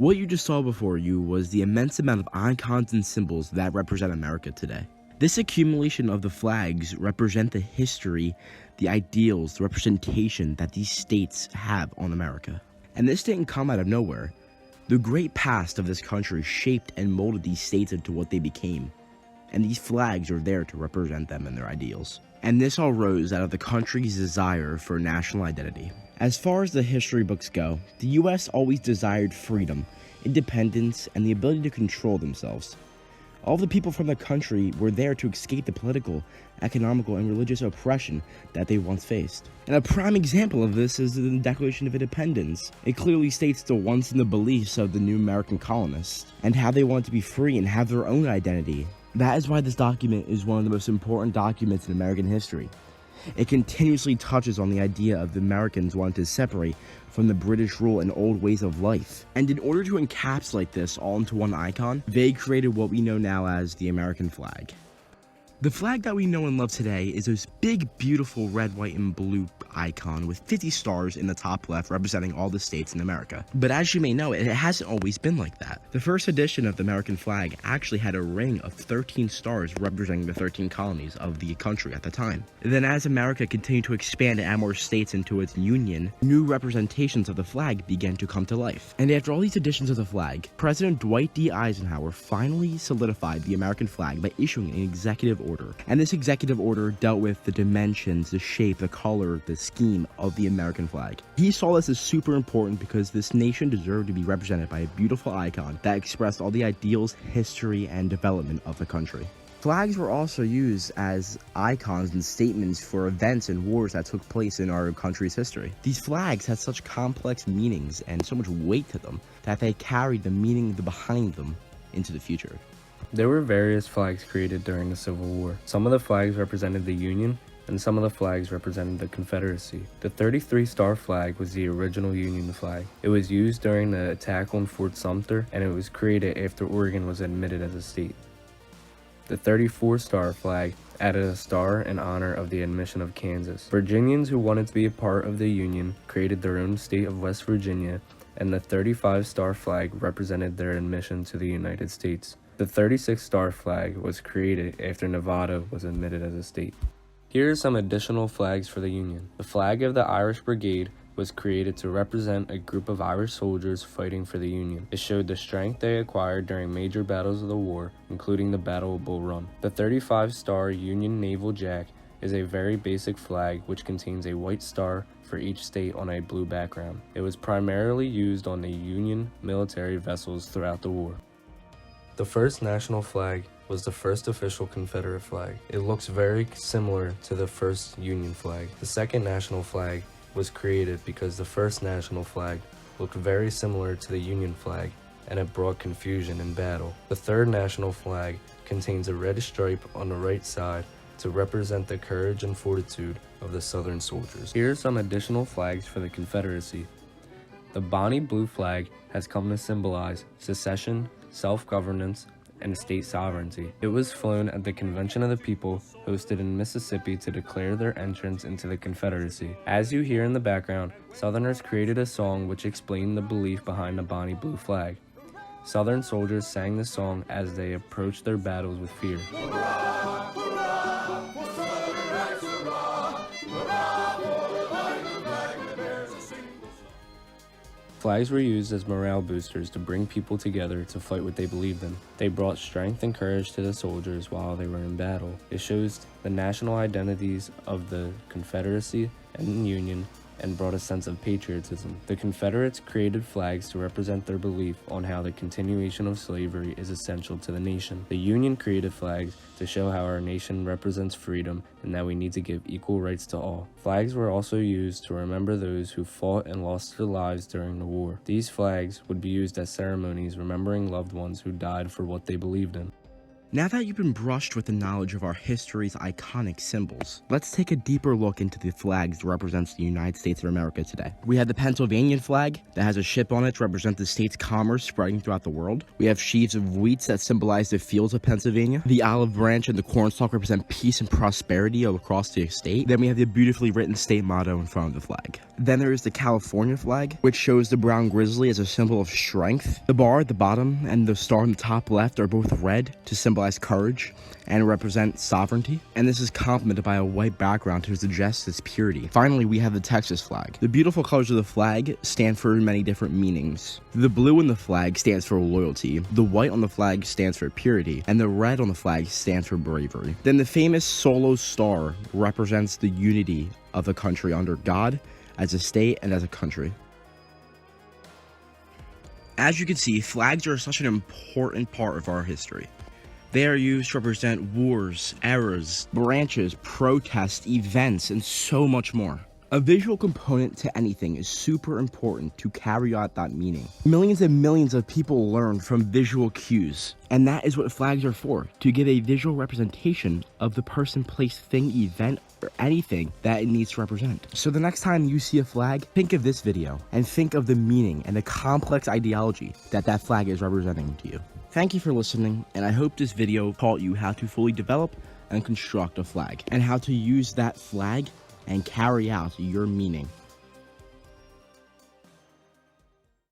What you just saw before you was the immense amount of icons and symbols that represent America today. This accumulation of the flags represent the history, the ideals, the representation that these states have on America. And this didn't come out of nowhere. The great past of this country shaped and molded these states into what they became. And these flags are there to represent them and their ideals. And this all rose out of the country's desire for national identity. As far as the history books go, the US always desired freedom, independence, and the ability to control themselves. All the people from the country were there to escape the political, economical, and religious oppression that they once faced. And a prime example of this is the Declaration of Independence. It clearly states the wants and the beliefs of the new American colonists, and how they want to be free and have their own identity. That is why this document is one of the most important documents in American history. It continuously touches on the idea of the Americans wanting to separate from the British rule and old ways of life. And in order to encapsulate this all into one icon, they created what we know now as the American flag. The flag that we know and love today is this big, beautiful red, white, and blue icon with 50 stars in the top left representing all the states in America. But as you may know, it hasn't always been like that. The first edition of the American flag actually had a ring of 13 stars representing the 13 colonies of the country at the time. Then as America continued to expand and add more states into its union, new representations of the flag began to come to life. And after all these editions of the flag, President Dwight D. Eisenhower finally solidified the American flag by issuing an executive order. And this executive order dealt with the dimensions, the shape, the color, the scheme of the American flag. He saw this as super important because this nation deserved to be represented by a beautiful icon that expressed all the ideals, history, and development of the country. Flags were also used as icons and statements for events and wars that took place in our country's history. These flags had such complex meanings and so much weight to them that they carried the meaning behind them into the future. There were various flags created during the Civil War. Some of the flags represented the Union, and some of the flags represented the Confederacy. The 33-star flag was the original Union flag. It was used during the attack on Fort Sumter, and it was created after Oregon was admitted as a state. The 34-star flag added a star in honor of the admission of Kansas. Virginians who wanted to be a part of the Union created their own state of West Virginia, and the 35-star flag represented their admission to the United States. The 36-star flag was created after Nevada was admitted as a state. Here are some additional flags for the Union. The flag of the Irish Brigade was created to represent a group of Irish soldiers fighting for the Union. It showed the strength they acquired during major battles of the war, including the Battle of Bull Run. The 35-star Union Naval Jack is a very basic flag which contains a white star for each state on a blue background. It was primarily used on the Union military vessels throughout the war. The first national flag was the first official Confederate flag. It looks very similar to the first Union flag. The second national flag was created because the first national flag looked very similar to the Union flag, and it brought confusion in battle. The third national flag contains a red stripe on the right side to represent the courage and fortitude of the Southern soldiers. Here are some additional flags for the Confederacy. The Bonnie Blue flag has come to symbolize secession, self-governance, and state sovereignty. It was flown at the Convention of the People, hosted in Mississippi, to declare their entrance into the Confederacy. As you hear in the background, Southerners created a song which explained the belief behind the Bonnie Blue flag. Southern soldiers sang the song as they approached their battles with fear. Hurrah, hurrah, for Southern rights, hurrah, hurrah, for fighting the flag that bears a single star. Flags were used as morale boosters to bring people together to fight what they believed in. They brought strength and courage to the soldiers while they were in battle. It shows the national identities of the Confederacy and Union and brought a sense of patriotism. The Confederates created flags to represent their belief on how the continuation of slavery is essential to the nation. The Union created flags to show how our nation represents freedom and that we need to give equal rights to all. Flags were also used to remember those who fought and lost their lives during the war. These flags would be used at ceremonies remembering loved ones who died for what they believed in. Now that you've been brushed with the knowledge of our history's iconic symbols, let's take a deeper look into the flags that represents the United States of America today. We have the Pennsylvania flag that has a ship on it to represent the state's commerce spreading throughout the world. We have sheaves of wheat that symbolize the fields of Pennsylvania. The olive branch and the cornstalk represent peace and prosperity all across the state. Then we have the beautifully written state motto in front of the flag. Then there is the California flag, which shows the brown grizzly as a symbol of strength. The bar at the bottom and the star on the top left are both red to symbolize courage and represent sovereignty, and this is complemented by a white background to suggest its purity. Finally, we have the Texas flag. The beautiful colors of the flag stand for many different meanings. The blue in the flag stands for loyalty, the white on the flag stands for purity, and the red on the flag stands for bravery. Then the famous solo star represents the unity of the country under God, as a state, and as a country. As you can see, flags are such an important part of our history. They are used to represent wars, eras, branches, protests, events, and so much more. A visual component to anything is super important to carry out that meaning. Millions and millions of people learn from visual cues, and that is what flags are for, to give a visual representation of the person, place, thing, event, or anything that it needs to represent. So the next time you see a flag, think of this video, and think of the meaning and the complex ideology that that flag is representing to you. Thank you for listening, and I hope this video taught you how to fully develop and construct a flag, and how to use that flag and carry out your meaning.